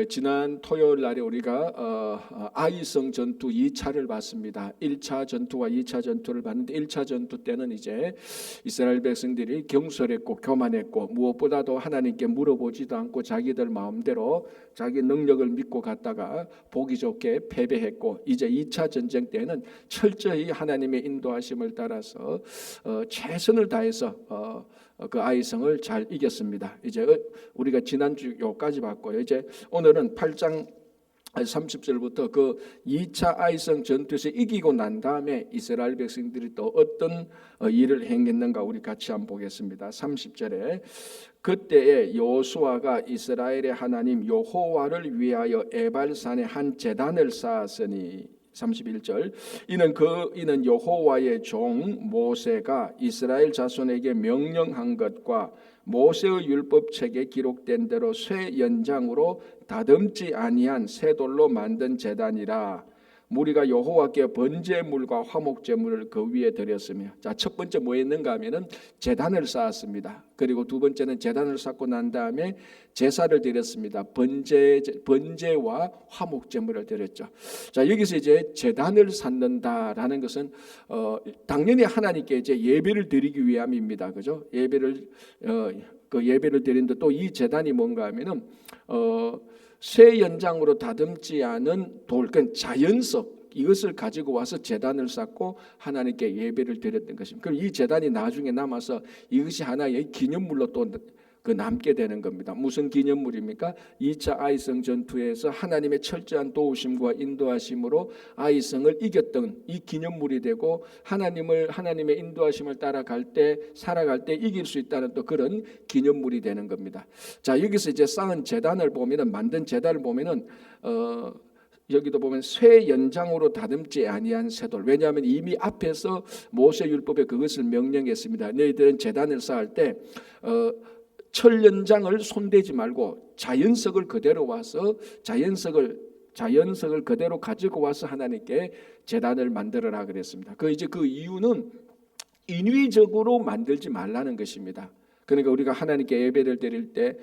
지난 토요일 날에 우리가 아이성 전투 2차를 봤습니다. 1차 전투와 2차 전투를 봤는데 1차 전투 때는 이제 이스라엘 백성들이 경솔했고 교만했고 무엇보다도 하나님께 물어보지도 않고 자기들 마음대로 자기 능력을 믿고 갔다가 보기 좋게 패배했고, 이제 2차 전쟁 때는 철저히 하나님의 인도하심을 따라서 최선을 다해서 그 아이성을 잘 이겼습니다. 이제 우리가 지난주 요까지 봤고요. 이제 오늘은 8장 30절부터 그 2차 아이성 전투에서 이기고 난 다음에 이스라엘 백성들이 또 어떤 일을 행했는가 우리 같이 한번 보겠습니다. 30절에 그때에 여호수아가 이스라엘의 하나님 여호와를 위하여 에발산에 한 제단을 쌓았으니, 31절, 이는 여호와의 종 모세가 이스라엘 자손에게 명령한 것과 모세의 율법책에 기록된 대로 쇠 연장으로 다듬지 아니한 새 돌로 만든 제단이라. 무리가 여호와께 번제물과 화목제물을 그 위에 드렸으며, 자, 첫 번째 뭐 했는가 하면은 제단을 쌓았습니다. 그리고 두 번째는 제단을 쌓고 난 다음에 제사를 드렸습니다. 번제와 화목제물을 드렸죠. 자, 여기서 이제 제단을 쌓는다라는 것은 당연히 하나님께 이제 예배를 드리기 위함입니다. 그죠? 예배를 드리는데 또 이 제단이 뭔가 하면은 쇠 연장으로 다듬지 않은 돌, 그러니까 자연석, 이것을 가지고 와서 제단을 쌓고 하나님께 예배를 드렸던 것입니다. 그럼 이 제단이 나중에 남아서 이것이 하나의 기념물로 또 남게 되는 겁니다. 무슨 기념물입니까? 2차 아이성 전투에서 하나님의 철저한 도우심과 인도하심으로 아이성을 이겼던 이 기념물이 되고, 하나님의 인도하심을 살아갈 때 이길 수 있다는 또 그런 기념물이 되는 겁니다. 자, 여기서 이제 쌓은 제단을 보면은, 만든 제단을 보면은 여기도 보면 쇠 연장으로 다듬지 아니한 쇠돌. 왜냐하면 이미 앞에서 모세 율법에 그것을 명령했습니다. 너희들은 제단을 쌓을 때 철 연장을 손대지 말고 자연석을 그대로 와서 자연석을 그대로 가지고 와서 하나님께 제단을 만들어라 그랬습니다. 그 이유는 인위적으로 만들지 말라는 것입니다. 그러니까 우리가 하나님께 예배를 드릴 때,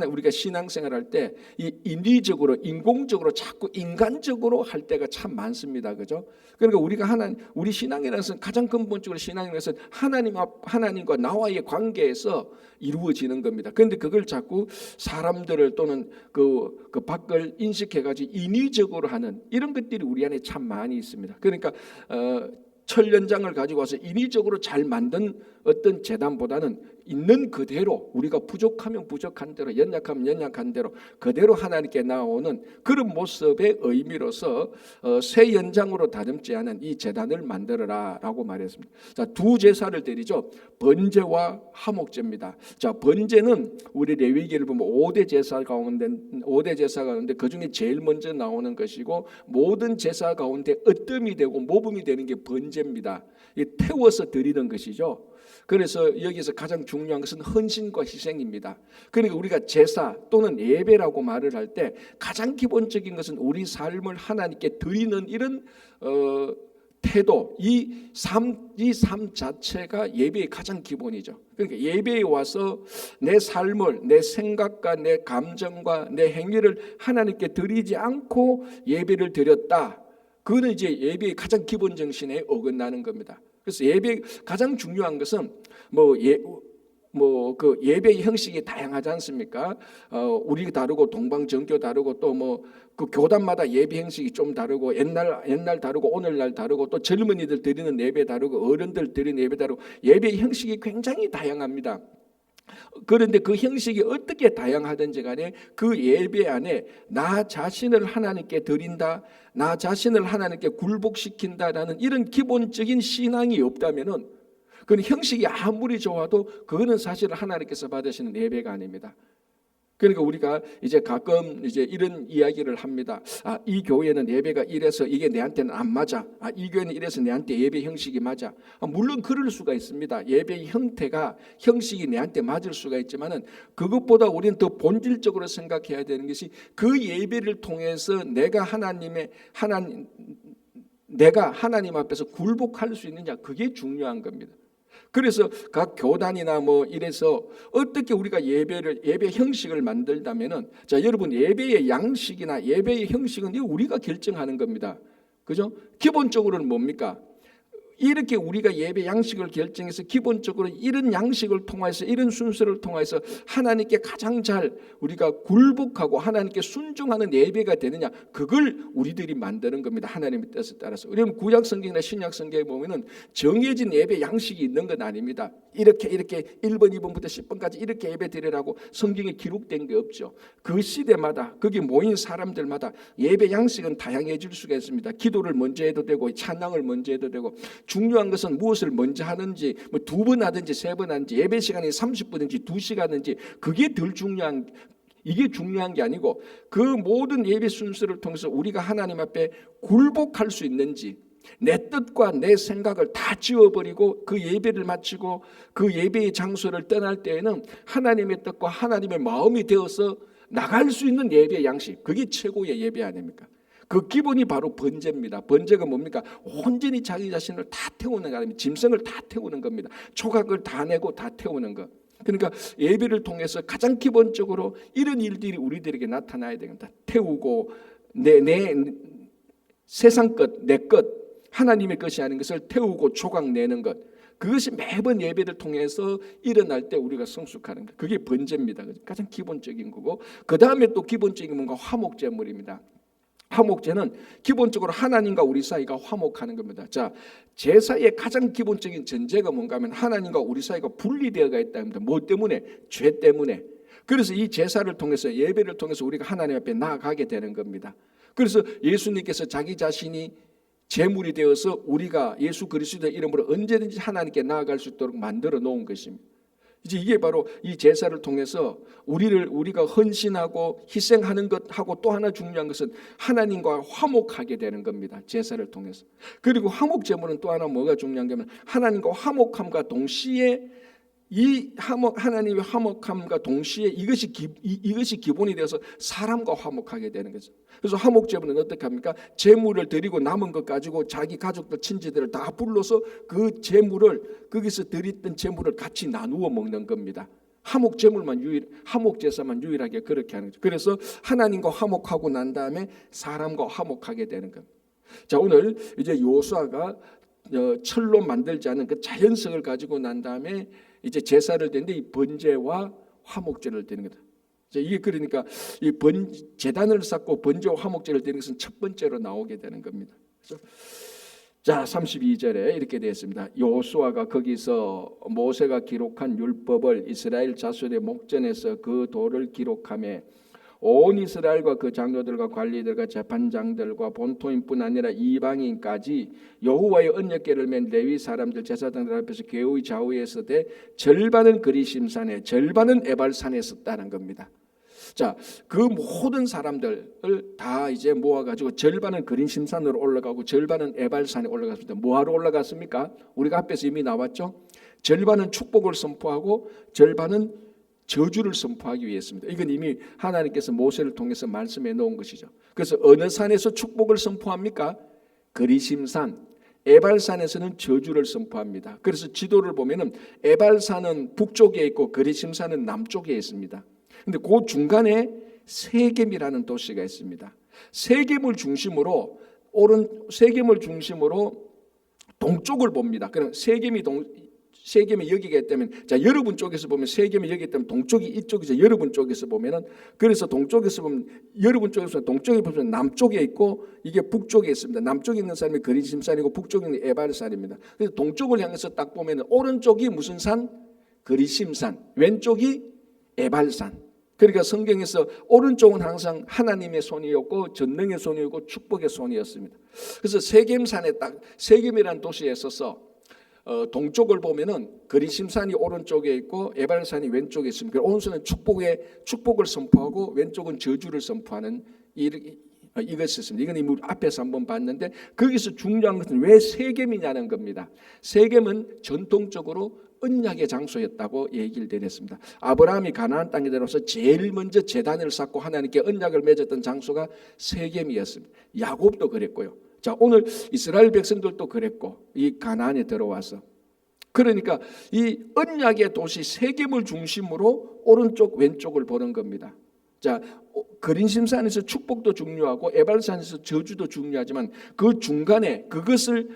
우리가 신앙생활할 때 이 인위적으로, 인공적으로, 자꾸 인간적으로 할 때가 참 많습니다. 그죠? 그러니까 우리 신앙이라는 것은 가장 근본적으로 신앙이라는 것은 하나님과 나와의 관계에서 이루어지는 겁니다. 그런데 그걸 자꾸 사람들을 또는 그 밖을 인식해가지고 인위적으로 하는 이런 것들이 우리 안에 참 많이 있습니다. 그러니까 철 연장을 가지고 와서 인위적으로 잘 만든 어떤 제단보다는 있는 그대로, 우리가 부족하면 부족한 대로, 연약하면 연약한 대로 그대로 하나님께 나오는 그런 모습의 의미로서 새 연장으로 다듬지 않은 이 제단을 만들어라 라고 말했습니다. 자, 두 제사를 드리죠. 번제와 화목제입니다. 자, 번제는 우리 레위기를 보면 5대 제사 가운데 그중에 제일 먼저 나오는 것이고, 모든 제사 가운데 으뜸이 되고 모범이 되는 게 번제입니다. 태워서 드리는 것이죠. 그래서 여기서 가장 중요한 것은 헌신과 희생입니다. 그러니까 우리가 제사 또는 예배라고 말을 할 때 가장 기본적인 것은 우리 삶을 하나님께 드리는 이런 태도, 이 삶 자체가 예배의 가장 기본이죠. 그러니까 예배에 와서 내 삶을, 내 생각과 내 감정과 내 행위를 하나님께 드리지 않고 예배를 드렸다. 그거는 이제 예배의 가장 기본 정신에 어긋나는 겁니다. 그래서 예배 가장 중요한 것은 그 예배의 형식이 다양하지 않습니까? 우리 다르고 동방정교 다르고 또 그 교단마다 예배 형식이 좀 다르고, 옛날 다르고 오늘날 다르고, 또 젊은이들 드리는 예배 다르고 어른들 드리는 예배 다르고, 예배 형식이 굉장히 다양합니다. 그런데 그 형식이 어떻게 다양하든지 간에 그 예배 안에 나 자신을 하나님께 드린다, 나 자신을 하나님께 굴복시킨다라는 이런 기본적인 신앙이 없다면은 그건 형식이 아무리 좋아도 그거는 사실 하나님께서 받으시는 예배가 아닙니다. 그러니까 우리가 이제 가끔 이제 이런 이야기를 합니다. 이 교회는 예배가 이래서 이게 내한테는 안 맞아. 이 교회는 이래서 내한테 예배 형식이 맞아. 물론 그럴 수가 있습니다. 예배의 형식이 내한테 맞을 수가 있지만은 그것보다 우리는 더 본질적으로 생각해야 되는 것이 그 예배를 통해서 내가 하나님 앞에서 굴복할 수 있느냐, 그게 중요한 겁니다. 그래서 각 교단이나 뭐 이래서 어떻게 우리가 예배 형식을 만들다면은, 자, 여러분, 예배의 양식이나 예배의 형식은 이거 우리가 결정하는 겁니다. 그죠? 기본적으로는 뭡니까? 이렇게 우리가 예배 양식을 결정해서 기본적으로 이런 양식을 통해서, 이런 순서를 통해서 하나님께 가장 잘 우리가 굴복하고 하나님께 순종하는 예배가 되느냐, 그걸 우리들이 만드는 겁니다. 하나님의 뜻에 따라서. 우리는 구약 성경이나 신약 성경에 보면은 정해진 예배 양식이 있는 건 아닙니다. 이렇게 1번, 2번부터 10번까지 이렇게 예배 드리라고 성경에 기록된 게 없죠. 그 시대마다 거기 모인 사람들마다 예배 양식은 다양해질 수가 있습니다. 기도를 먼저 해도 되고 찬양을 먼저 해도 되고, 중요한 것은 무엇을 먼저 하는지, 뭐 2번 하든지 3번 하든지, 예배 시간이 30분인지 2시간인지, 그게 덜 중요한, 이게 중요한 게 아니고, 그 모든 예배 순서를 통해서 우리가 하나님 앞에 굴복할 수 있는지, 내 뜻과 내 생각을 다 지워버리고 그 예배를 마치고 그 예배의 장소를 떠날 때에는 하나님의 뜻과 하나님의 마음이 되어서 나갈 수 있는 예배 양식, 그게 최고의 예배 아닙니까? 그 기본이 바로 번제입니다. 번제가 뭡니까? 온전히 자기 자신을 다 태우는 거 아닙니까? 짐승을 다 태우는 겁니다. 조각을 다 내고 다 태우는 것. 그러니까 예배를 통해서 가장 기본적으로 이런 일들이 우리들에게 나타나야 됩니다. 태우고 내 세상 것, 내 것, 하나님의 것이 아닌 것을 태우고 조각 내는 것. 그것이 매번 예배를 통해서 일어날 때 우리가 성숙하는 것. 그게 번제입니다. 가장 기본적인 거고, 그 다음에 또 기본적인 뭔가 화목제물입니다. 화목제는 기본적으로 하나님과 우리 사이가 화목하는 겁니다. 자, 제사의 가장 기본적인 전제가 뭔가 하면 하나님과 우리 사이가 분리되어가 있다는 겁니다. 뭐 때문에? 죄 때문에. 그래서 이 제사를 통해서, 예배를 통해서 우리가 하나님 앞에 나아가게 되는 겁니다. 그래서 예수님께서 자기 자신이 제물이 되어서 우리가 예수 그리스도의 이름으로 언제든지 하나님께 나아갈 수 있도록 만들어 놓은 것입니다. 이제 이게 바로 이 제사를 통해서 우리가 헌신하고 희생하는 것하고, 또 하나 중요한 것은 하나님과 화목하게 되는 겁니다. 제사를 통해서. 그리고 화목 제물은 또 하나 뭐가 중요한 게, 하나님과 화목함과 동시에, 하나님의 화목함과 동시에 이것이 기본이 되어서 사람과 화목하게 되는 거죠. 그래서 화목 제물은 어떻게 합니까? 제물을 드리고 남은 것 가지고 자기 가족들, 친지들을 다 불러서 그 제물을, 거기서 드렸던 제물을 같이 나누어 먹는 겁니다. 화목 제사만 유일하게 그렇게 하는 거죠. 그래서 하나님과 화목하고 난 다음에 사람과 화목하게 되는 겁니다. 자, 오늘 이제 여호수아가 철로 만들지 않은 그 자연석을 가지고 난 다음에 이제 제사를 드는데, 이 번제와 화목제를 드리는 거다. 이게 그러니까 이 제단을 쌓고 번제와 화목제를 드리는 것은 첫 번째로 나오게 되는 겁니다. 그래서 자, 32절에 이렇게 되어 있습니다. 여호수아가 거기서 모세가 기록한 율법을 이스라엘 자손의 목전에서 그 도를 기록하며 온 이스라엘과 그 장로들과 관리들과 재판장들과 본토인뿐 아니라 이방인까지 여호와의 언약궤를 맨 레위 사람들 제사장들 앞에서 궤의 좌우에 서되 절반은 그리심산에 절반은 에발산에 섰다는 겁니다. 자, 그 모든 사람들을 다 이제 모아가지고 절반은 그리심산으로 올라가고 절반은 에발산에 올라갔습니다. 뭐하러 올라갔습니까? 우리가 앞에서 이미 나왔죠. 절반은 축복을 선포하고 절반은 저주를 선포하기 위해서입니다. 이건 이미 하나님께서 모세를 통해서 말씀해 놓은 것이죠. 그래서 어느 산에서 축복을 선포합니까? 그리심산. 에발산에서는 저주를 선포합니다. 그래서 지도를 보면은 에발산은 북쪽에 있고 그리심산은 남쪽에 있습니다. 근데 그 중간에 세겜이라는 도시가 있습니다. 세겜을 중심으로 동쪽을 봅니다. 그럼 세겜이 여기가 있다면, 자, 여러분 쪽에서 보면 세겜이 여기 있다면 동쪽이 이쪽이죠. 여러분 쪽에서 보면은, 그래서 동쪽에서 보면, 여러분 쪽에서 동쪽에 보면 남쪽에 있고 이게 북쪽에 있습니다. 남쪽에 있는 사람이 그리심산이고 북쪽에 있는 에발산입니다. 그래서 동쪽을 향해서 딱 보면은 오른쪽이 무슨 산? 그리심산, 왼쪽이 에발산. 그러니까 성경에서 오른쪽은 항상 하나님의 손이었고 전능의 손이었고 축복의 손이었습니다. 그래서 세겜이라는 도시에 있어서 동쪽을 보면은 그리심산이 오른쪽에 있고 에발산이 왼쪽에 있습니다. 오른손은 축복을 선포하고 왼쪽은 저주를 선포하는 이것이었습니다. 이건 이미 앞에서 한번 봤는데, 거기서 중요한 것은 왜 세겜이냐는 겁니다. 세겜은 전통적으로 언약의 장소였다고 얘기를 드렸습니다. 아브라함이 가나안 땅에 들어와서 제일 먼저 제단을 쌓고 하나님께 언약을 맺었던 장소가 세겜이었습니다. 야곱도 그랬고요. 자, 오늘 이스라엘 백성들도 그랬고, 이 가나안에 들어와서 그러니까 이 언약의 도시 세겜을 중심으로 오른쪽 왼쪽을 보는 겁니다. 자, 그린심산에서 축복도 중요하고 에발산에서 저주도 중요하지만 그 중간에 그것을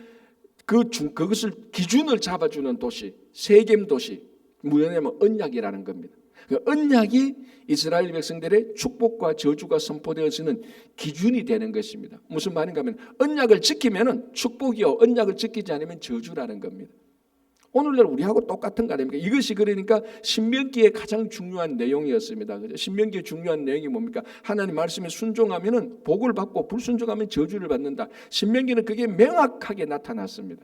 기준을 잡아주는 도시, 세겜 도시, 뭐냐면 언약이라는 겁니다. 그 언약이 이스라엘 백성들의 축복과 저주가 선포되어지는 기준이 되는 것입니다. 무슨 말인가 하면 언약을 지키면 축복이요, 언약을 지키지 않으면 저주라는 겁니다. 오늘날 우리하고 똑같은 거 아닙니까? 이것이 그러니까 신명기의 가장 중요한 내용이었습니다. 그죠? 신명기의 중요한 내용이 뭡니까? 하나님 말씀에 순종하면은 복을 받고 불순종하면 저주를 받는다. 신명기는 그게 명확하게 나타났습니다.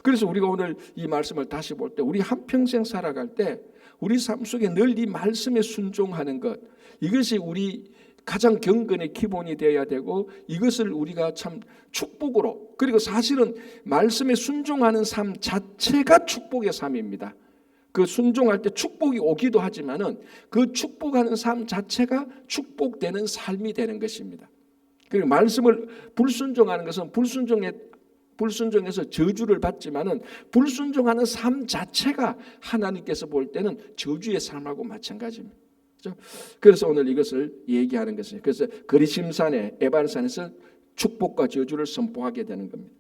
그래서 우리가 오늘 이 말씀을 다시 볼 때 우리 한평생 살아갈 때 우리 삶 속에 늘 이 말씀에 순종하는 것, 이것이 우리 가장 경건의 기본이 되어야 되고, 이것을 우리가 참 축복으로, 그리고 사실은 말씀에 순종하는 삶 자체가 축복의 삶입니다. 그 순종할 때 축복이 오기도 하지만은 그 축복하는 삶 자체가 축복되는 삶이 되는 것입니다. 그리고 말씀을 불순종하는 것은 불순종해서 저주를 받지만은 불순종하는 삶 자체가 하나님께서 볼 때는 저주의 삶하고 마찬가지입니다. 그래서 오늘 이것을 얘기하는 것이에요. 그래서 그리심산에 에발산에서 축복과 저주를 선포하게 되는 겁니다.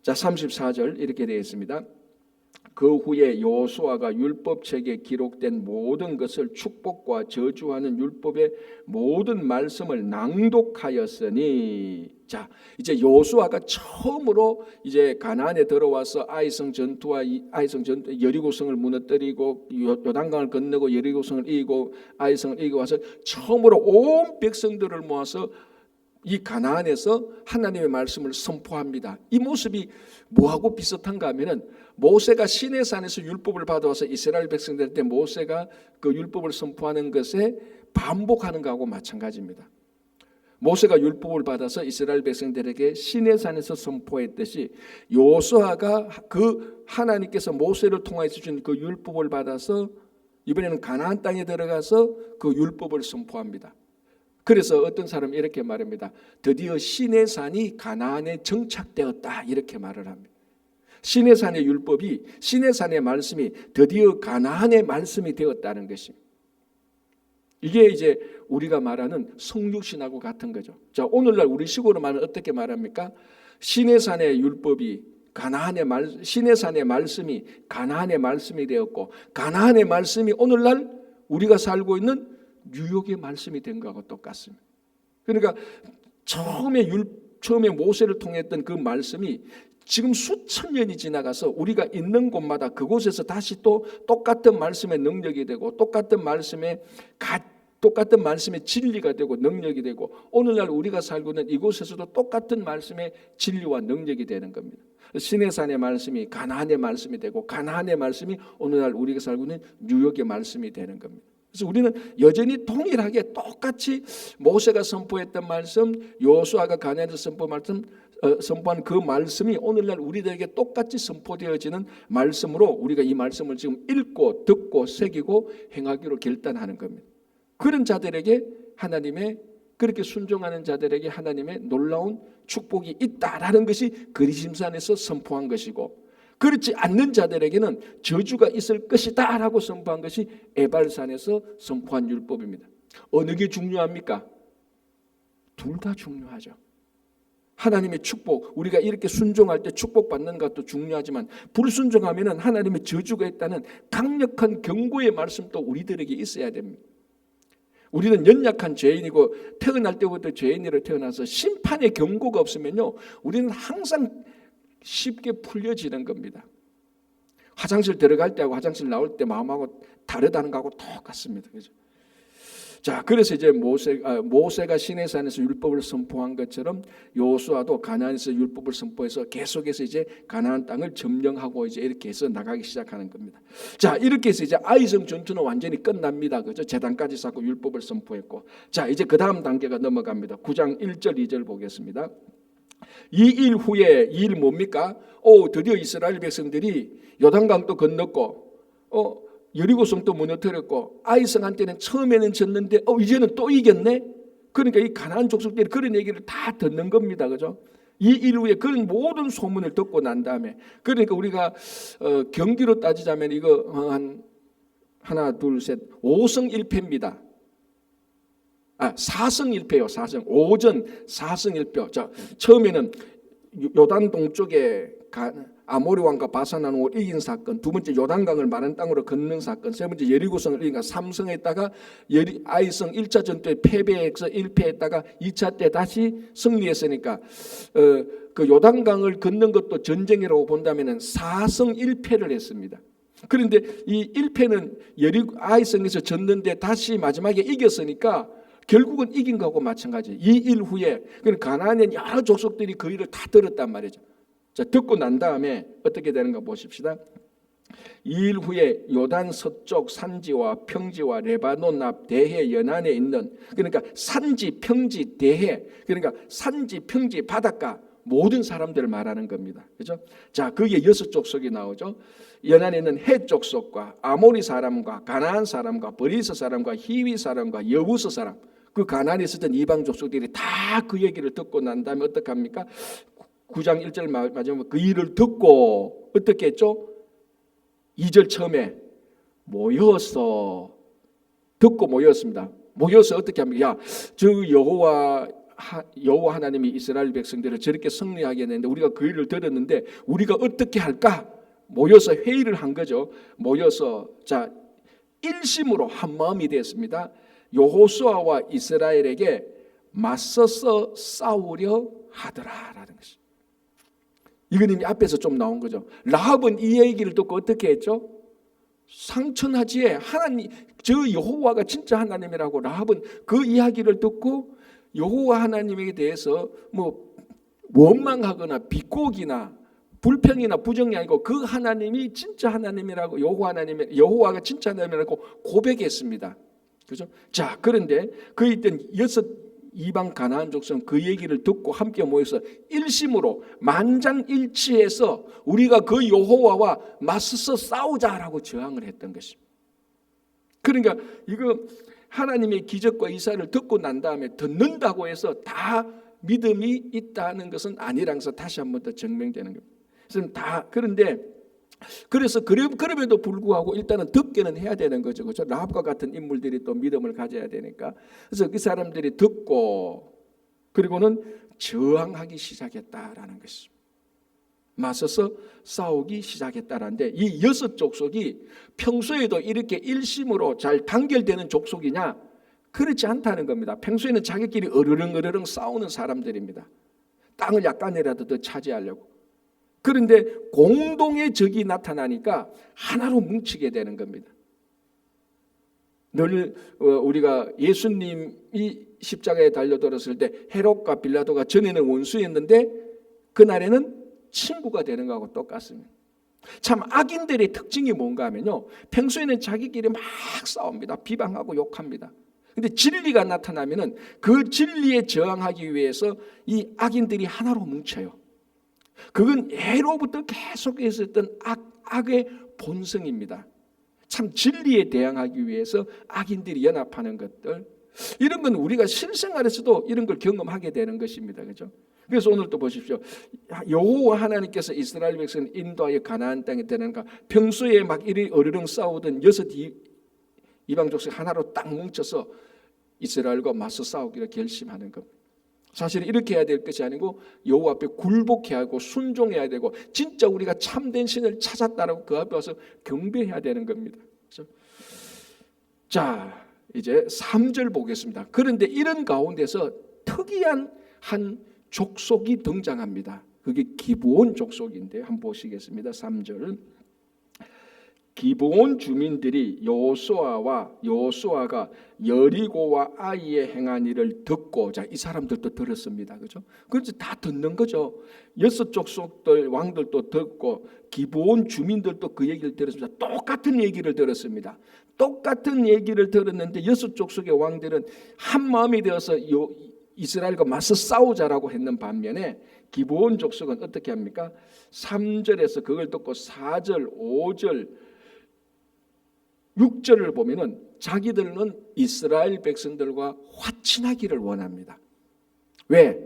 자, 34절 이렇게 되어 있습니다. 그 후에 여호수아가 율법책에 기록된 모든 것을 축복과 저주하는 율법의 모든 말씀을 낭독하였으니, 자, 이제 여호수아가 처음으로 이제 가나안에 들어와서 아이성 전투와 여리고성을 무너뜨리고 요단강을 건너고 여리고성을 이기고 아이성을 이기고 와서 처음으로 온 백성들을 모아서 이 가나안에서 하나님의 말씀을 선포합니다. 이 모습이 뭐하고 비슷한가 하면은 모세가 시내산에서 율법을 받아와서 이스라엘 백성들한테 모세가 그 율법을 선포하는 것에 반복하는 것하고 마찬가지입니다. 모세가 율법을 받아서 이스라엘 백성들에게 시내산에서 선포했듯이 여호수아가 그 하나님께서 모세를 통해서 준 그 율법을 받아서 이번에는 가나안 땅에 들어가서 그 율법을 선포합니다. 그래서 어떤 사람이 이렇게 말합니다. 드디어 시내산이 가나안에 정착되었다, 이렇게 말을 합니다. 시내산의 율법이, 시내산의 말씀이 드디어 가나안의 말씀이 되었다는 것입니다. 이게 이제 우리가 말하는 성육신하고 같은 거죠. 자, 오늘날 우리 식으로 말하면 어떻게 말합니까? 시내산의 율법이 시내산의 말씀이 가나안의 말씀이 되었고, 가나안의 말씀이 오늘날 우리가 살고 있는 뉴욕의 말씀이 된 것하고 똑같습니다. 그러니까 처음에 모세를 통했던 그 말씀이 지금 수천 년이 지나가서 우리가 있는 곳마다 그곳에서 다시 또 똑같은 말씀의 능력이 되고 똑같은 말씀의 진리가 되고 능력이 되고, 오늘날 우리가 살고 있는 이곳에서도 똑같은 말씀의 진리와 능력이 되는 겁니다. 시내산의 말씀이 가나안의 말씀이 되고, 가나안의 말씀이 오늘날 우리가 살고 있는 뉴욕의 말씀이 되는 겁니다. 그래서 우리는 여전히 동일하게 똑같이 모세가 선포했던 말씀, 여호수아가 가나안에서 선포한 그 말씀이 오늘날 우리들에게 똑같이 선포되어지는 말씀으로 우리가 이 말씀을 지금 읽고 듣고 새기고 행하기로 결단하는 겁니다. 그런 자들에게 그렇게 순종하는 자들에게 하나님의 놀라운 축복이 있다라는 것이 그리심산에서 선포한 것이고, 그렇지 않는 자들에게는 저주가 있을 것이다 라고 선포한 것이 에발산에서 선포한 율법입니다. 어느 게 중요합니까? 둘 다 중요하죠. 하나님의 축복, 우리가 이렇게 순종할 때 축복받는 것도 중요하지만 불순종하면 하나님의 저주가 있다는 강력한 경고의 말씀도 우리들에게 있어야 됩니다. 우리는 연약한 죄인이고 태어날 때부터 죄인으로 태어나서 심판의 경고가 없으면요, 우리는 항상 쉽게 풀려지는 겁니다. 화장실 들어갈 때하고 화장실 나올 때 마음하고 다르다는 거하고 똑같습니다. 그죠? 자, 그래서 이제 모세가 시내산에서 율법을 선포한 것처럼 여호수아도 가나안에서 율법을 선포해서 계속해서 이제 가나안 땅을 점령하고 이제 이렇게 해서 나가기 시작하는 겁니다. 자, 이렇게 해서 이제 아이성 전투는 완전히 끝납니다. 그죠? 제단까지 쌓고 율법을 선포했고, 자, 이제 그 다음 단계가 넘어갑니다. 9장 1절 2절 보겠습니다. 이 일 후에, 이 일 뭡니까? 드디어 이스라엘 백성들이 요단강도 건넜고 여리고성도 무너뜨렸고 아이성한테는 처음에는 졌는데 이제는 또 이겼네. 그러니까 이 가나안 족속들이 그런 얘기를 다 듣는 겁니다. 그죠? 이 일 후에 그런 모든 소문을 듣고 난 다음에, 그러니까 우리가 경기로 따지자면 이거 한 하나 둘 셋 5승 1패입니다. 4승 1패요. 4승. 오전 4승 1패. 자, 처음에는 요단 동쪽에 아모리 왕과 바산 왕을 이긴 사건, 두 번째 요단강을 마른 땅으로 걷는 사건, 세 번째 여리고성을 이긴 3승했다가 아이성 1차 전투에 패배해서 1패했다가 2차 때 다시 승리했으니까 그 요단강을 걷는 것도 전쟁이라고 본다면은 4승 1패를 했습니다. 그런데 이 1패는 아이성에서 졌는데 다시 마지막에 이겼으니까 결국은 이긴 거하고 마찬가지. 이 일 후에 가나안의 여러 족속들이 그 일을 다 들었단 말이죠. 자, 듣고 난 다음에 어떻게 되는가 보십시다. 이 일 후에 요단 서쪽 산지와 평지와 레바논 앞 대해 연안에 있는, 그러니까 산지, 평지, 대해, 그러니까 산지, 평지, 바닷가 모든 사람들을 말하는 겁니다. 그렇죠? 자, 거기에 6족속이 나오죠. 연안에 있는 헷 족속과 아모리 사람과 가나안 사람과 버리스 사람과 히위 사람과 여부스 사람, 그 가나안에 있었던 이방 족속들이 다 그 얘기를 듣고 난 다음에 어떻게 합니까? 9장 1절 마지막에 그 일을 듣고 어떻게 했죠? 2절 처음에 모여서 듣고 모였습니다. 모여서 어떻게 합니까? 야, 저 여호와 하나님이 이스라엘 백성들을 저렇게 승리하게 했는데 우리가 그 일을 들었는데 우리가 어떻게 할까? 모여서 회의를 한 거죠. 모여서 자, 일심으로 한 마음이 되었습니다. 여호수아와 이스라엘에게 맞서서 싸우려 하더라라는 것이. 이건 이미 앞에서 좀 나온 거죠. 라합은 이 얘기를 듣고 어떻게 했죠? 상천하지에 하나님, 저 여호와가 진짜 하나님이라고 라합은 그 이야기를 듣고 여호와 하나님에 대해서 뭐 원망하거나 비꼬기나 불평이나 부정이 아니고 그 하나님이 진짜 하나님이라고, 여호와가 진짜 하나님이라고 고백했습니다. 그죠? 자, 그런데 그 있던 6 이방 가나안 족속은 그 얘기를 듣고 함께 모여서 일심으로 만장일치해서 우리가 그 여호와와 맞서서 싸우자라고 저항을 했던 것입니다. 그러니까 이거 하나님의 기적과 이사를 듣고 난 다음에 듣는다고 해서 다 믿음이 있다는 것은 아니라는 것을 다시 한 번 더 증명되는 겁니다. 그래서 그럼에도 불구하고 일단은 듣기는 해야 되는 거죠. 그렇죠? 라합과 같은 인물들이 또 믿음을 가져야 되니까. 그래서 그 사람들이 듣고 그리고는 저항하기 시작했다라는 것입니다. 맞서서 싸우기 시작했다라는데, 이 6족속이 평소에도 이렇게 일심으로 잘 단결되는 족속이냐? 그렇지 않다는 겁니다. 평소에는 자기끼리 으르렁 싸우는 사람들입니다. 땅을 약간이라도 더 차지하려고. 그런데 공동의 적이 나타나니까 하나로 뭉치게 되는 겁니다. 늘 우리가 예수님이 십자가에 달려들었을 때 헤롯과 빌라도가 전에는 원수였는데 그날에는 친구가 되는 거하고 똑같습니다. 참 악인들의 특징이 뭔가 하면요, 평소에는 자기끼리 막 싸웁니다. 비방하고 욕합니다. 근데 진리가 나타나면은 그 진리에 저항하기 위해서 이 악인들이 하나로 뭉쳐요. 그건 예로부터 계속 있었던 악의 본성입니다. 참 진리에 대항하기 위해서 악인들이 연합하는 것들, 이런 건 우리가 실생활에서도 이런 걸 경험하게 되는 것입니다. 그렇죠? 그래서 오늘 또 보십시오. 여호와 하나님께서 이스라엘 백성을 인도하여 가나안 땅에 들어가니까 평소에 막 이리 어르렁 싸우던 6 이방 족속 하나로 딱 뭉쳐서 이스라엘과 맞서 싸우기를 결심하는 겁니다. 사실 이렇게 해야 될 것이 아니고 여호와 앞에 굴복해야 하고 순종해야 되고 진짜 우리가 참된 신을 찾았다라고 그 앞에 와서 경배해야 되는 겁니다. 그렇죠? 자, 이제 3절 보겠습니다. 그런데 이런 가운데서 특이한 한 족속이 등장합니다. 그게 기브온 족속인데 한번 보시겠습니다. 3절. 기브온 주민들이 여호수아가 여리고와 아이에 행한 일을 듣고, 자, 이 사람들도 들었습니다. 그죠? 그래서 다 듣는 거죠. 6족속들 왕들도 듣고 기브온 주민들도 그 얘기를 들었습니다. 똑같은 얘기를 들었습니다. 똑같은 얘기를 들었는데 6족속의 왕들은 한 마음이 되어서 이스라엘과 맞서 싸우자라고 했는 반면에 기브온 족속은 어떻게 합니까? 3절에서 그걸 듣고 4절, 5절, 6절을 보면은 자기들은 이스라엘 백성들과 화친하기를 원합니다. 왜?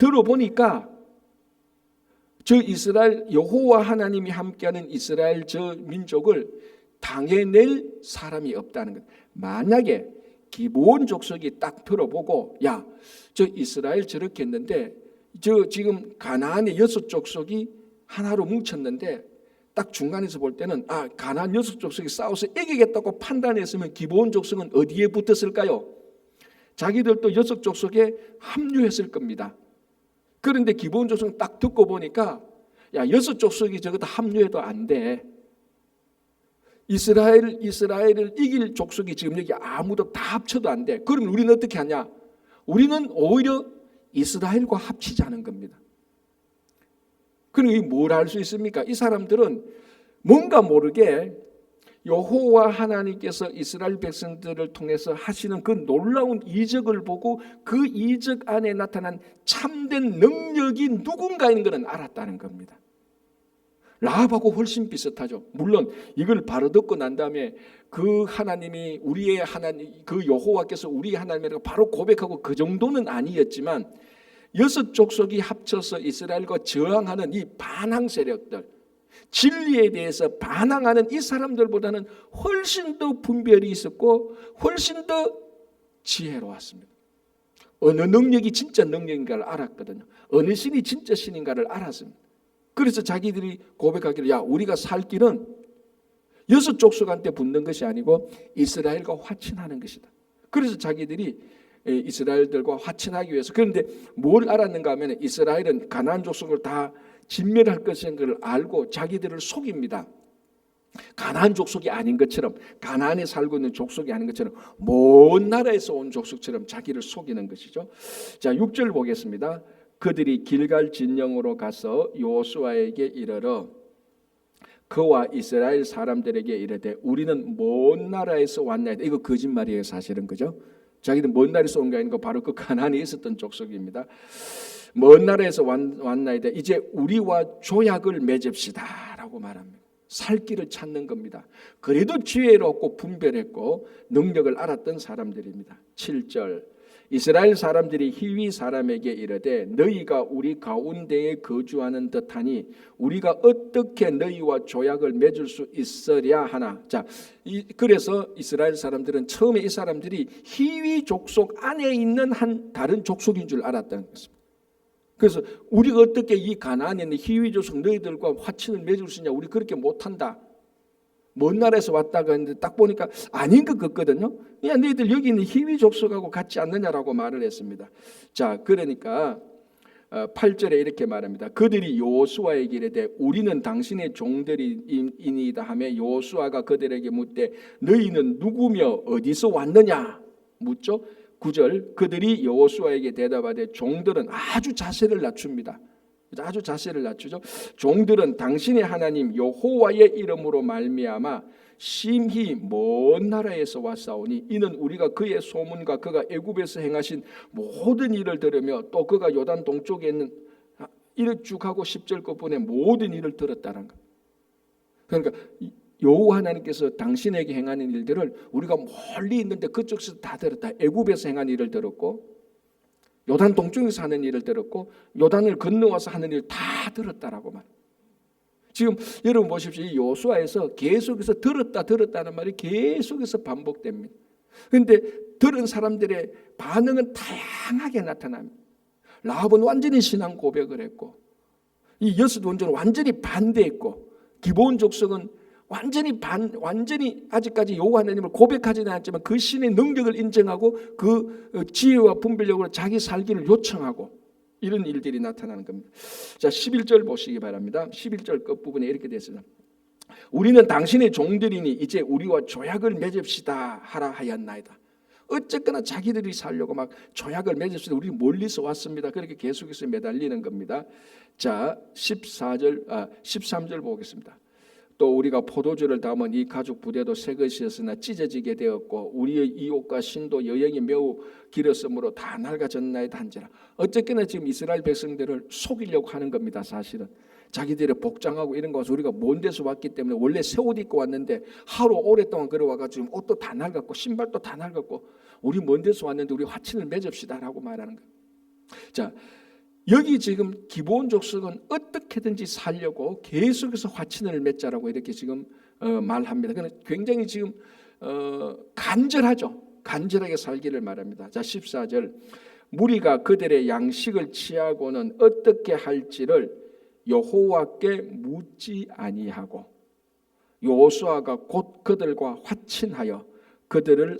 들어보니까 저 이스라엘 여호와 하나님이 함께하는 이스라엘 저 민족을 당해낼 사람이 없다는 것. 만약에 기브온 족속이 딱 들어보고 야, 저 이스라엘 저렇게 했는데 저 지금 가나안의 6족속이 하나로 뭉쳤는데 딱 중간에서 볼 때는 가나안 6족속이 싸워서 이기겠다고 판단했으면 기브온 족속은 어디에 붙었을까요? 자기들도 6족속에 합류했을 겁니다. 그런데 기브온 족속은 딱 듣고 보니까 야, 6족속이 저거 다 합류해도 안 돼. 이스라엘을 이길 족속이 지금 여기 아무도 다 합쳐도 안 돼. 그러면 우리는 어떻게 하냐? 우리는 오히려 이스라엘과 합치자는 겁니다. 그럼 뭘 할 수 있습니까? 이 사람들은 뭔가 모르게 여호와 하나님께서 이스라엘 백성들을 통해서 하시는 그 놀라운 이적을 보고 그 이적 안에 나타난 참된 능력이 누군가인 것은 알았다는 겁니다. 라합하고 훨씬 비슷하죠. 물론 이걸 바로 듣고 난 다음에 그 하나님이 우리의 하나님, 그 여호와께서 우리의 하나님이라고 바로 고백하고 그 정도는 아니었지만 6족속이 합쳐서 이스라엘과 저항하는 이 반항 세력들, 진리에 대해서 반항하는 이 사람들보다는 훨씬 더 분별이 있었고 훨씬 더 지혜로웠습니다. 어느 능력이 진짜 능력인가를 알았거든요. 어느 신이 진짜 신인가를 알았습니다. 그래서 자기들이 고백하기를 야, 우리가 살 길은 6족속한테 붙는 것이 아니고 이스라엘과 화친하는 것이다. 그래서 자기들이 이스라엘들과 화친하기 위해서, 그런데 뭘 알았는가 하면 이스라엘은 가나안 족속을 다 진멸할 것인 걸 알고 자기들을 속입니다. 가나안 족속이 아닌 것처럼, 가나안에 살고 있는 족속이 아닌 것처럼, 먼 나라에서 온 족속처럼 자기를 속이는 것이죠. 자, 6절 보겠습니다. 그들이 길갈 진영으로 가서 여호수아에게 이르러 그와 이스라엘 사람들에게 이르되 우리는 먼 나라에서 왔나이다. 이거 거짓말이에요, 사실은. 그죠? 자기들 먼 나라에서 온 게 아니고 바로 그 가나안에 있었던 족속입니다. 먼 나라에서 왔나이다. 이제 우리와 조약을 맺읍시다 라고 말합니다. 살 길을 찾는 겁니다. 그래도 지혜롭고 분별했고 능력을 알았던 사람들입니다. 7절 이스라엘 사람들이 히위 사람에게 이르되 너희가 우리 가운데에 거주하는 듯하니 우리가 어떻게 너희와 조약을 맺을 수 있으랴 하나. 자, 그래서 이스라엘 사람들은 처음에 이 사람들이 히위 족속 안에 있는 한 다른 족속인 줄 알았다는 것입니다. 그래서 우리가 어떻게 이 가나안에 있는 히위 족속 너희들과 화친을 맺을 수 있냐? 우리 그렇게 못한다. 먼 나라에서 왔다가 했는데 딱 보니까 아닌 것 같거든요. 야, 너희들 여기 있는 히위 족속하고 같지 않느냐라고 말을 했습니다. 자, 그러니까 8절에 이렇게 말합니다. 그들이 여호수아에게 이르되 우리는 당신의 종들이니이다 하며 여호수아가 그들에게 묻되 너희는 누구며 어디서 왔느냐 묻죠. 9절 그들이 여호수아에게 대답하되 종들은 아주 자세를 낮춥니다. 아주 자세를 낮추죠. 종들은 당신의 하나님 여호와의 이름으로 말미암아 심히 먼 나라에서 왔사오니 이는 우리가 그의 소문과 그가 애굽에서 행하신 모든 일을 들으며 또 그가 요단 동쪽에 있는 이를 쭉 하고 10절 끝부분에 모든 일을 들었다는 것. 그러니까 여호와 하나님께서 당신에게 행하는 일들을 우리가 멀리 있는데 그쪽에서 다 들었다. 애굽에서 행한 일을 들었고 요단 동쪽에서 하는 일을 들었고 요단을 건너와서 하는 일을 다 들었다라고 말. 지금 여러분 보십시오. 이 여호수아에서 계속해서 들었다는 말이 계속해서 반복됩니다. 그런데 들은 사람들의 반응은 다양하게 나타납니다. 라합은 완전히 신앙 고백을 했고 이 여섯 원조는 완전히 반대했고 기브온 족속은 완전히 아직까지 여호와 하나님을 고백하지는 않았지만 그 신의 능력을 인정하고 그 지혜와 분별력으로 자기 살기를 요청하고 이런 일들이 나타나는 겁니다. 자, 11절 보시기 바랍니다. 11절 끝부분에 이렇게 됐습니다. 우리는 당신의 종들이니 이제 우리와 조약을 맺읍시다 하라 하였나이다. 어쨌거나 자기들이 살려고 막 조약을 맺읍시다. 우리 멀리서 왔습니다. 그렇게 계속해서 매달리는 겁니다. 자, 13절 보겠습니다. 또 우리가 포도주를 담은 이 가죽 부대도 새 것이었으나 찢어지게 되었고 우리의 이 옷과 신도 여행이 매우 길었으므로 다 낡아졌나이다 한지라. 어쨌거나 지금 이스라엘 백성들을 속이려고 하는 겁니다. 사실은 자기들의 복장하고 이런 것을 우리가 먼 데서 왔기 때문에 원래 새 옷 입고 왔는데 하루 오랫동안 걸어와가지고 옷도 다 낡았고 신발도 다 낡았고 우리 먼 데서 왔는데 우리 화친을 맺읍시다라고 말하는 거예요. 자, 여기 지금 기본 족속은 어떻게든지 살려고 계속해서 화친을 맺자라고 이렇게 지금 말합니다. 그러나 굉장히 지금 간절하죠. 간절하게 살기를 말합니다. 자, 14절. 무리가 그들의 양식을 취하고는 어떻게 할지를 여호와께 묻지 아니하고 여호수아가 곧 그들과 화친하여 그들을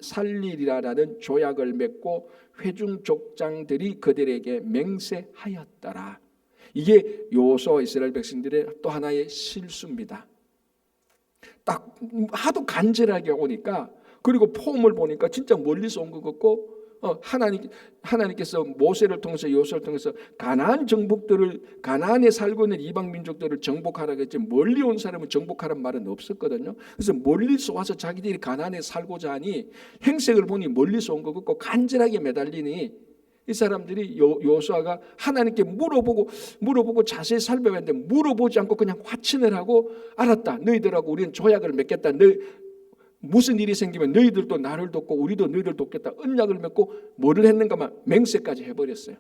살리리라라는 조약을 맺고 회중 족장들이 그들에게 맹세하였더라. 이게 여호수아와 이스라엘 백성들의 또 하나의 실수입니다. 딱 하도 간절하게 오니까, 그리고 폼을 보니까 진짜 멀리서 온 것 같고, 하나님께서 모세를 통해서 여호수아를 통해서 가나안 정복들을, 가나안에 살고 있는 이방 민족들을 정복하라고 했지 멀리 온 사람은 정복하라는 말은 없었거든요. 그래서 멀리서 와서 자기들이 가나안에 살고자 하니 행색을 보니 멀리서 온 것 같고 간절하게 매달리니 이 사람들이 여호수아가 하나님께 물어보고 자세히 살펴봤는데 물어보지 않고 그냥 화친을 하고, 알았다, 너희들하고 우리는 조약을 맺겠다, 무슨 일이 생기면 너희들도 나를 돕고 우리도 너희를 돕겠다, 언약을 맺고 뭐를 했는가만 맹세까지 해버렸어요.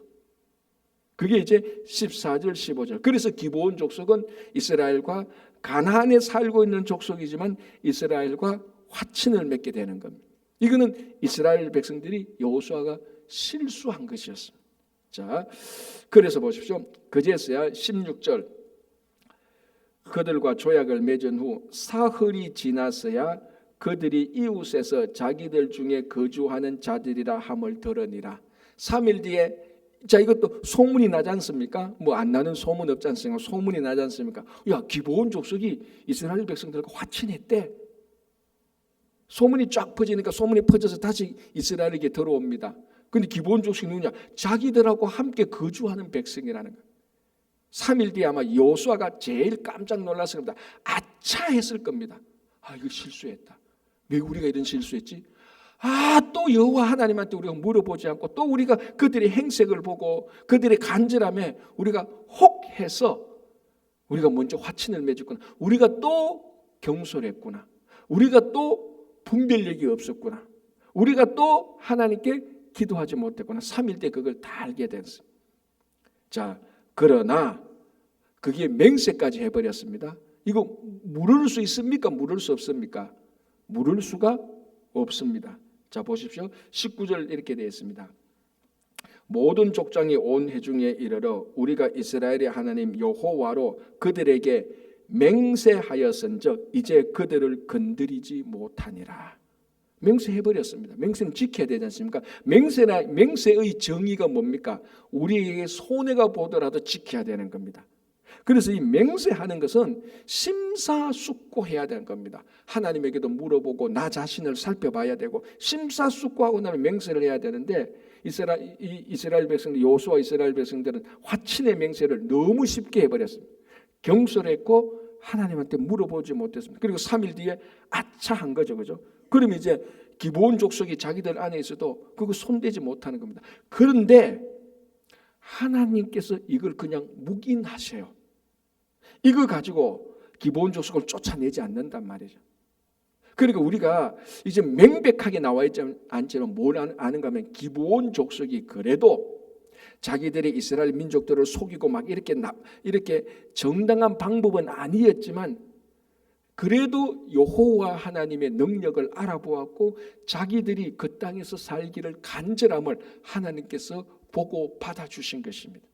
그게 이제 14절 15절. 그래서 기브온 족속은 이스라엘과 가나안에 살고 있는 족속이지만 이스라엘과 화친을 맺게 되는 겁니다. 이거는 이스라엘 백성들이 여호수아가 실수한 것이었습니다. 자, 그래서 보십시오. 그제서야 16절. 그들과 조약을 맺은 후 사흘이 지나서야 그들이 이웃에서 자기들 중에 거주하는 자들이라 함을 들으니라. 3일 뒤에, 자, 이것도 소문이 나지 않습니까? 뭐 안 나는 소문 없지 않습니까? 소문이 나지 않습니까? 야, 기브온 족속이 이스라엘 백성들과 화친했대. 소문이 쫙 퍼지니까 소문이 퍼져서 다시 이스라엘에게 들어옵니다. 근데 기브온 족속이 누구냐? 자기들하고 함께 거주하는 백성이라는 거예요. 3일 뒤에 아마 여호수아가 제일 깜짝 놀랐을 겁니다. 아차 했을 겁니다. 아, 이거 실수했다. 왜 우리가 이런 실수했지? 또 여호와 하나님한테 우리가 물어보지 않고 또 우리가 그들의 행색을 보고 그들의 간절함에 우리가 혹해서 우리가 먼저 화친을 맺었구나. 우리가 또 경솔했구나. 우리가 또 분별력이 없었구나. 우리가 또 하나님께 기도하지 못했구나. 3일 때 그걸 다 알게 됐어요. 자, 그러나 그게 맹세까지 해버렸습니다. 이거 물을 수 있습니까? 물을 수 없습니까? 물을 수가 없습니다. 자, 보십시오. 19절 이렇게 되어 있습니다. 모든 족장이 온 회중에 이르러 우리가 이스라엘의 하나님 여호와로 그들에게 맹세하였은즉 이제 그들을 건드리지 못하니라. 맹세해버렸습니다. 맹세는 지켜야 되지 않습니까? 맹세의 정의가 뭡니까? 우리에게 손해가 보더라도 지켜야 되는 겁니다. 그래서 이 맹세하는 것은 심사숙고해야 되는 겁니다. 하나님에게도 물어보고 나 자신을 살펴봐야 되고 심사숙고하고 나면 맹세를 해야 되는데 이스라엘 백성들, 여호수아 이스라엘 백성들은 화친의 맹세를 너무 쉽게 해버렸습니다. 경솔했고 하나님한테 물어보지 못했습니다. 그리고 3일 뒤에 아차한 거죠, 그죠? 그럼 이제 기브온 족속이 자기들 안에 있어도 그거 손대지 못하는 겁니다. 그런데 하나님께서 이걸 그냥 묵인하세요. 이걸 가지고 기브온 족속을 쫓아내지 않는단 말이죠. 그러니까 우리가 이제 명백하게 나와 있지 않지만 뭘 아는가 하면 기브온 족속이 그래도 자기들이 이스라엘 민족들을 속이고 막 이렇게 정당한 방법은 아니었지만 그래도 여호와 하나님의 능력을 알아보았고 자기들이 그 땅에서 살기를 간절함을 하나님께서 보고 받아주신 것입니다.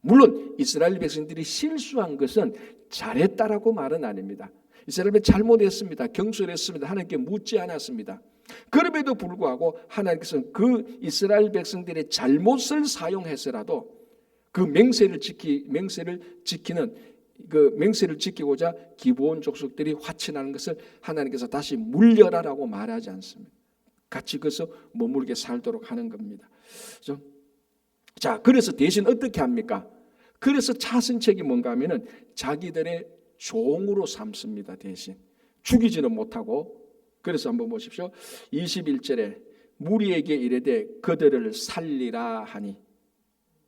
물론 이스라엘 백성들이 실수한 것은 잘했다라고 말은 아닙니다. 이스라엘은 잘못했습니다. 경솔했습니다. 하나님께 묻지 않았습니다. 그럼에도 불구하고 하나님께서는 그 이스라엘 백성들의 잘못을 사용해서라도 그 맹세를 지키고자 기브온 족속들이 화친하는 것을 하나님께서 다시 물려라라고 말하지 않습니다. 같이 거기서 머물게 살도록 하는 겁니다. 그렇죠? 자, 그래서 대신 어떻게 합니까? 그래서 차선책이 뭔가 하면은 자기들의 종으로 삼습니다. 대신 죽이지는 못하고. 그래서 한번 보십시오. 21절에 무리에게 이르되 그들을 살리라 하니,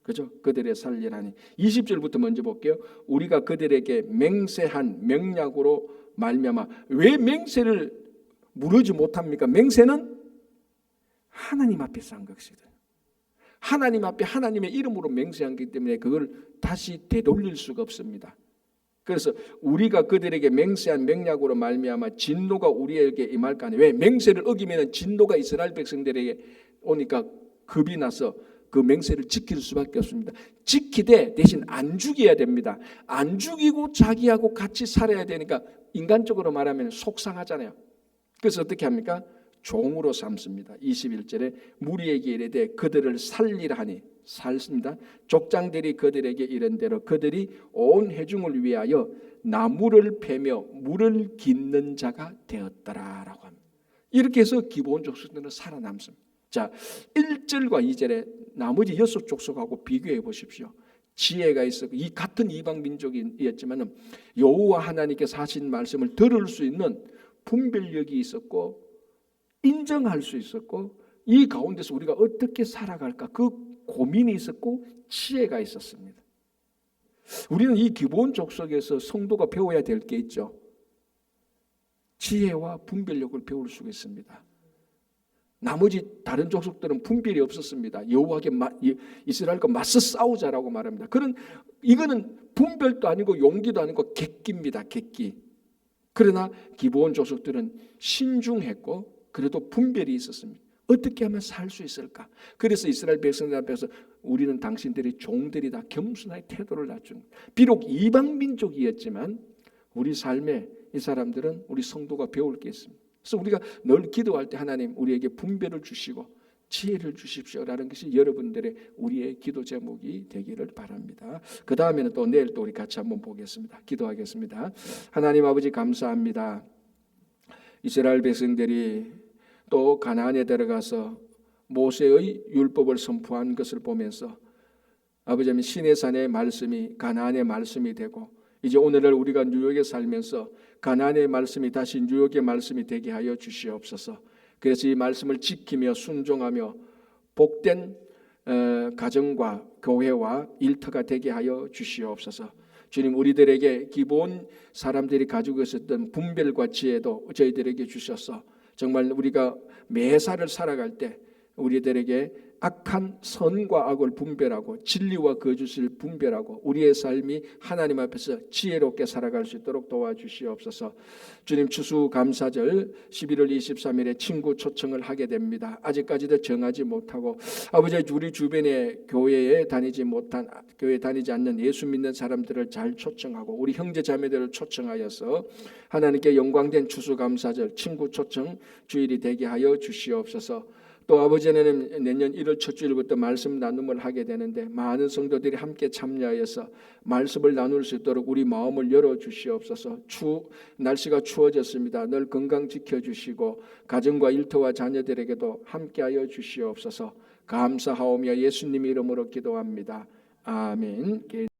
그죠? 그들의 살리라니. 20절부터 먼저 볼게요. 우리가 그들에게 맹세한 명약으로 말미암아. 왜 맹세를 무르지 못합니까? 맹세는 하나님 앞에서 한 것이거든요. 하나님 앞에 하나님의 이름으로 맹세하기 때문에 그걸 다시 되돌릴 수가 없습니다. 그래서 우리가 그들에게 맹세한 맹약으로 말미암아 진노가 우리에게 임할까 하니, 왜? 맹세를 어기면 진노가 이스라엘 백성들에게 오니까 겁이 나서 그 맹세를 지킬 수밖에 없습니다. 지키되 대신 안 죽여야 됩니다. 안 죽이고 자기하고 같이 살아야 되니까 인간적으로 말하면 속상하잖아요. 그래서 어떻게 합니까? 종으로 삼습니다. 21절에 무리에게 이르되 그들을 살리라 하니, 살습니다. 족장들이 그들에게 이른대로 그들이 온 회중을 위하여 나무를 패며 물을 깃는 자가 되었더라라고 합니다. 이렇게 해서 기브온 족속들은 살아남습니다. 자, 1절과 2절에 나머지 6족속하고 비교해 보십시오. 지혜가 있었고 이 같은 이방 민족이었지만 여호와 하나님께서 하신 말씀을 들을 수 있는 분별력이 있었고 인정할 수 있었고, 이 가운데서 우리가 어떻게 살아갈까 그 고민이 있었고 지혜가 있었습니다. 우리는 이 기브온 족속에서 성도가 배워야 될 게 있죠. 지혜와 분별력을 배울 수 있습니다. 나머지 다른 족속들은 분별이 없었습니다. 여호와께 이스라엘과 맞서 싸우자라고 말합니다. 이거는 분별도 아니고 용기도 아니고 객기입니다. 객기. 그러나 기브온 족속들은 신중했고 그래도 분별이 있었습니다. 어떻게 하면 살 수 있을까? 그래서 이스라엘 백성들 앞에서 우리는 당신들이 종들이다, 겸손하게 태도를 낮춘, 비록 이방 민족이었지만 우리 삶에 이 사람들은 우리 성도가 배울 게 있습니다. 그래서 우리가 늘 기도할 때 하나님 우리에게 분별을 주시고 지혜를 주십시오라는 것이 여러분들의 우리의 기도 제목이 되기를 바랍니다. 그 다음에는 또 내일 또 우리 같이 한번 보겠습니다. 기도하겠습니다. 하나님 아버지 감사합니다. 이스라엘 백성들이 또 가나안에 들어가서 모세의 율법을 선포한 것을 보면서 아버지 시내산의 말씀이 가나안의 말씀이 되고, 이제 오늘날 우리가 뉴욕에 살면서 가나안의 말씀이 다시 뉴욕의 말씀이 되게 하여 주시옵소서. 그래서 이 말씀을 지키며 순종하며 복된 가정과 교회와 일터가 되게 하여 주시옵소서. 주님, 우리들에게 기본 사람들이 가지고 있었던 분별과 지혜도 저희들에게 주셔서 정말 우리가 매사를 살아갈 때 우리들에게 악한 선과 악을 분별하고 진리와 거짓을 분별하고 우리의 삶이 하나님 앞에서 지혜롭게 살아갈 수 있도록 도와주시옵소서. 주님, 추수감사절 11월 23일에 친구 초청을 하게 됩니다. 아직까지도 정하지 못하고 아버지 우리 주변에 교회에 다니지 않는 예수 믿는 사람들을 잘 초청하고 우리 형제 자매들을 초청하여서 하나님께 영광된 추수감사절 친구 초청 주일이 되게 하여 주시옵소서. 또 아버지는 내년 1월 첫 주일부터 말씀 나눔을 하게 되는데 많은 성도들이 함께 참여하여서 말씀을 나눌 수 있도록 우리 마음을 열어주시옵소서. 날씨가 추워졌습니다. 늘 건강 지켜주시고 가정과 일터와 자녀들에게도 함께하여 주시옵소서. 감사하오며 예수님 이름으로 기도합니다. 아멘.